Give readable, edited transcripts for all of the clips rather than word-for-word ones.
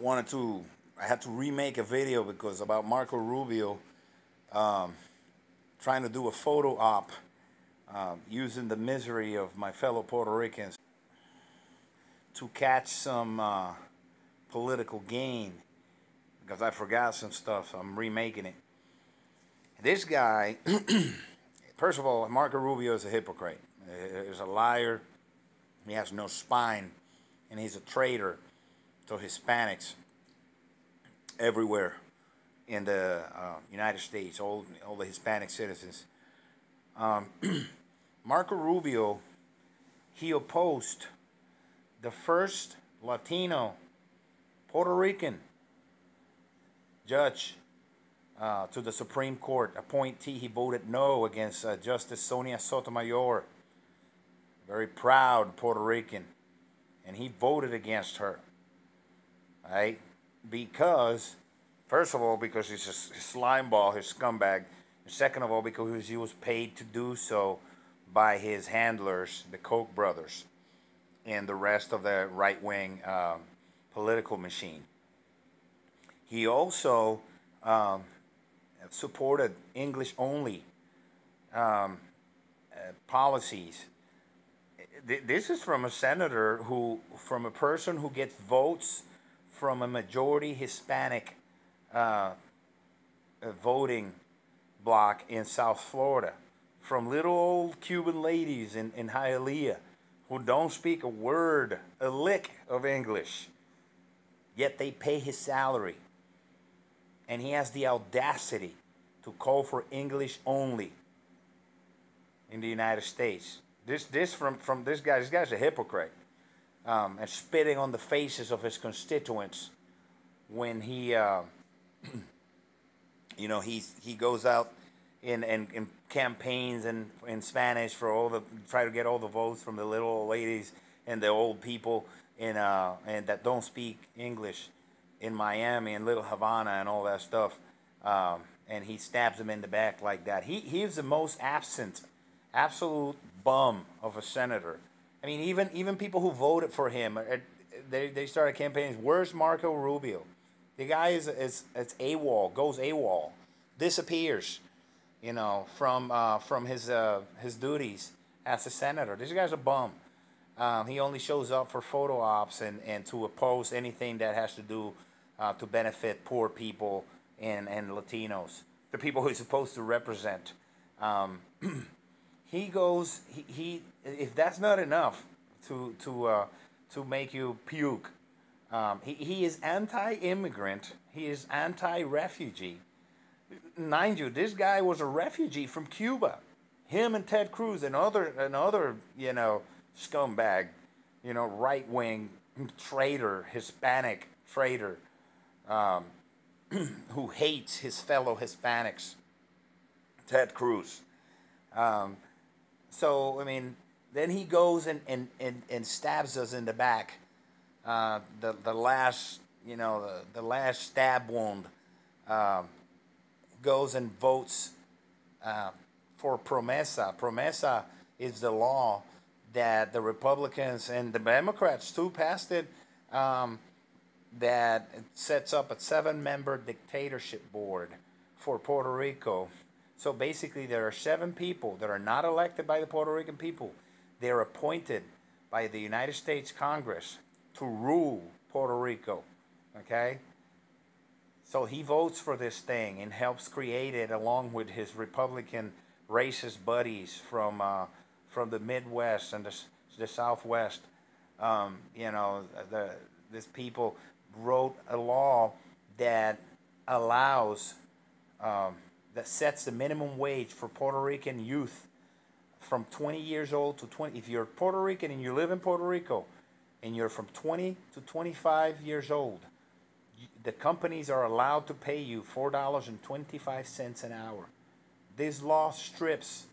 I had to remake a video because about Marco Rubio trying to do a photo op using the misery of my fellow Puerto Ricans to catch some political gain because I forgot some stuff, so I'm remaking it. This guy, first of all, Marco Rubio is a hypocrite. He's a liar. He has no spine, and he's a traitor to Hispanics everywhere in the United States, all the Hispanic citizens. Marco Rubio, he opposed the first Latino Puerto Rican judge to the Supreme Court appointee. He voted no against Justice Sonia Sotomayor, very proud Puerto Rican, and he voted against her, right? Because, first of all, because he's a slimeball, his scumbag, and second of all, because he was paid to do so by his handlers, the Koch brothers, and the rest of the right-wing political machine. He also supported English-only policies. This is from a senator from a person who gets votes from a majority Hispanic voting bloc in South Florida, from little old Cuban ladies in Hialeah who don't speak a lick of English, yet they pay his salary. And he has the audacity to call for English only in the United States. This from this guy. This guy's a hypocrite, and spitting on the faces of his constituents when he, he goes out in campaigns and in Spanish for try to get all the votes from the little old ladies and the old people and that don't speak English in Miami and Little Havana and all that stuff, and he stabs them in the back like that. He is the most absolute bum of a senator. I mean, even people who voted for him, they started campaigns. Where's Marco Rubio? The guy is AWOL, goes AWOL, disappears, from his duties as a senator. This guy's a bum. He only shows up for photo ops and to oppose anything that has to do to benefit poor people and Latinos, the people he's supposed to represent. He goes. He if that's not enough to make you puke, he is anti-immigrant. He is anti-refugee. Mind you, this guy was a refugee from Cuba. Him and Ted Cruz and other scumbag, right-wing traitor, Hispanic traitor, who hates his fellow Hispanics, Ted Cruz. So, I mean, then he goes and stabs us in the back. The last, the last stab wound, goes and votes for Promesa. Promesa is the law that the Republicans and the Democrats too passed it, that sets up a 7-member dictatorship board for Puerto Rico. So basically there are 7 people that are not elected by the Puerto Rican people. They're appointed by the United States Congress to rule Puerto Rico, okay? So he votes for this thing and helps create it along with his Republican racist buddies from the Midwest and the Southwest. These people wrote a law that allows, that sets the minimum wage for Puerto Rican youth from 20 years old to 20. If you're Puerto Rican and you live in Puerto Rico and you're from 20 to 25 years old, the companies are allowed to pay you $4.25 an hour. This law strips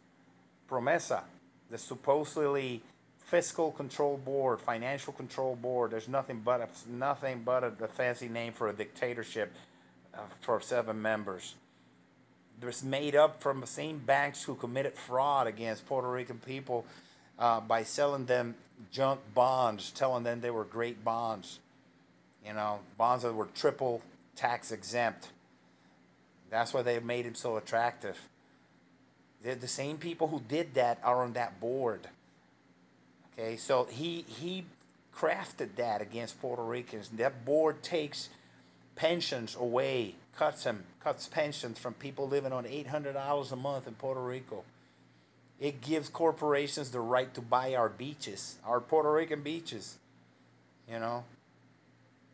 Promesa, the supposedly fiscal control board, financial control board. There's nothing but a fancy name for a dictatorship for 7 members. It's made up from the same banks who committed fraud against Puerto Rican people by selling them junk bonds, telling them they were great bonds. You know, bonds that were triple tax exempt. That's why they made him so attractive. They're the same people who did that are on that board. Okay, so he crafted that against Puerto Ricans. That board takes pensions away, cuts pensions from people living on $800 a month in Puerto Rico. It gives corporations the right to buy our beaches, our Puerto Rican beaches. You know,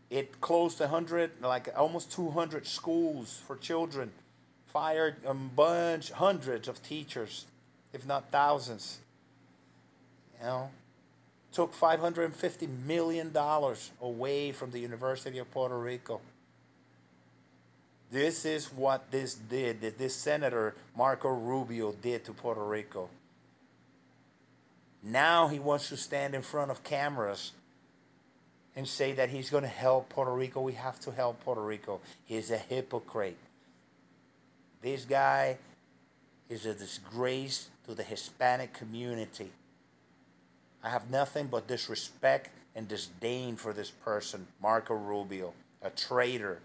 it closed 100, like almost 200 schools for children, fired a bunch, hundreds of teachers, if not thousands. You know, took $550 million away from the University of Puerto Rico. This is what this did, that this Senator Marco Rubio did to Puerto Rico. Now he wants to stand in front of cameras and say that he's going to help Puerto Rico. We have to help Puerto Rico. He's a hypocrite. This guy is a disgrace to the Hispanic community. I have nothing but disrespect and disdain for this person, Marco Rubio, a traitor.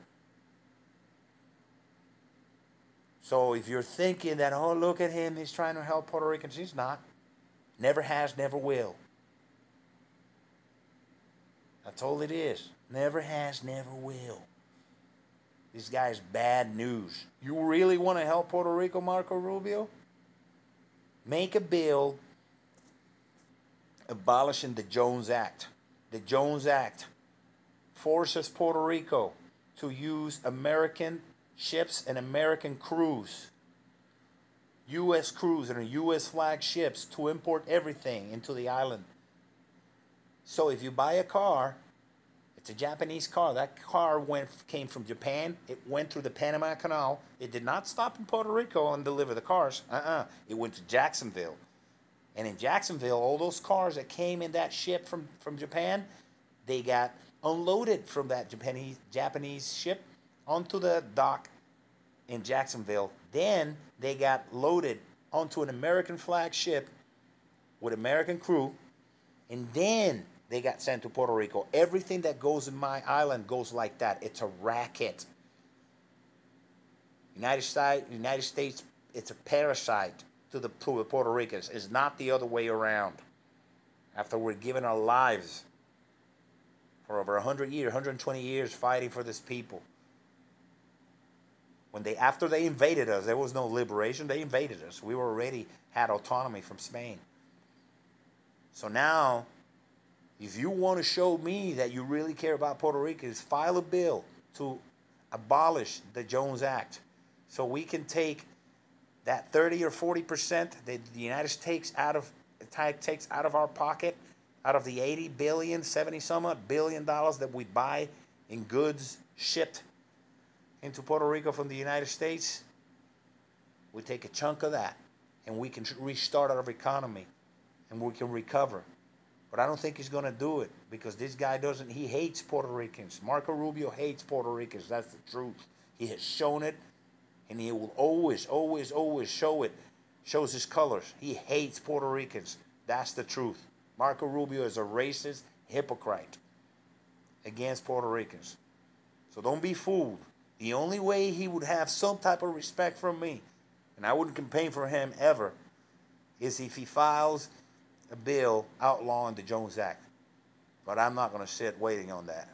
So if you're thinking that, oh, look at him, he's trying to help Puerto Ricans, he's not. Never has, never will. That's all it is. Never has, never will. This guy's bad news. You really want to help Puerto Rico, Marco Rubio? Make a bill abolishing the Jones Act. The Jones Act forces Puerto Rico to use American ships and American crews, U.S. crews and U.S. flag ships to import everything into the island. So if you buy a car, it's a Japanese car. That car came from Japan. It went through the Panama Canal. It did not stop in Puerto Rico and deliver the cars. It went to Jacksonville. And in Jacksonville, all those cars that came in that ship from Japan, they got unloaded from that Japanese ship onto the dock in Jacksonville. Then they got loaded onto an American flag ship with American crew. And then they got sent to Puerto Rico. Everything that goes in my island goes like that. It's a racket. United States, it's a parasite to the Puerto Ricans. It's not the other way around. After we're giving our lives for over 100 years, 120 years fighting for this people. After they invaded us, there was no liberation. They invaded us. We were already had autonomy from Spain. So now, if you want to show me that you really care about Puerto Ricans, file a bill to abolish the Jones Act, so we can take that 30 or 40% that the United States takes out of our pocket, out of the 80 billion, 70 some odd $billion that we buy in goods shipped into Puerto Rico from the United States. We take a chunk of that and we can restart our economy and we can recover. But I don't think he's going to do it because this guy he hates Puerto Ricans. Marco Rubio hates Puerto Ricans. That's the truth. He has shown it and he will always, always, always shows his colors. He hates Puerto Ricans. That's the truth. Marco Rubio is a racist hypocrite against Puerto Ricans. So don't be fooled. The only way he would have some type of respect from me, and I wouldn't campaign for him ever, is if he files a bill outlawing the Jones Act. But I'm not going to sit waiting on that.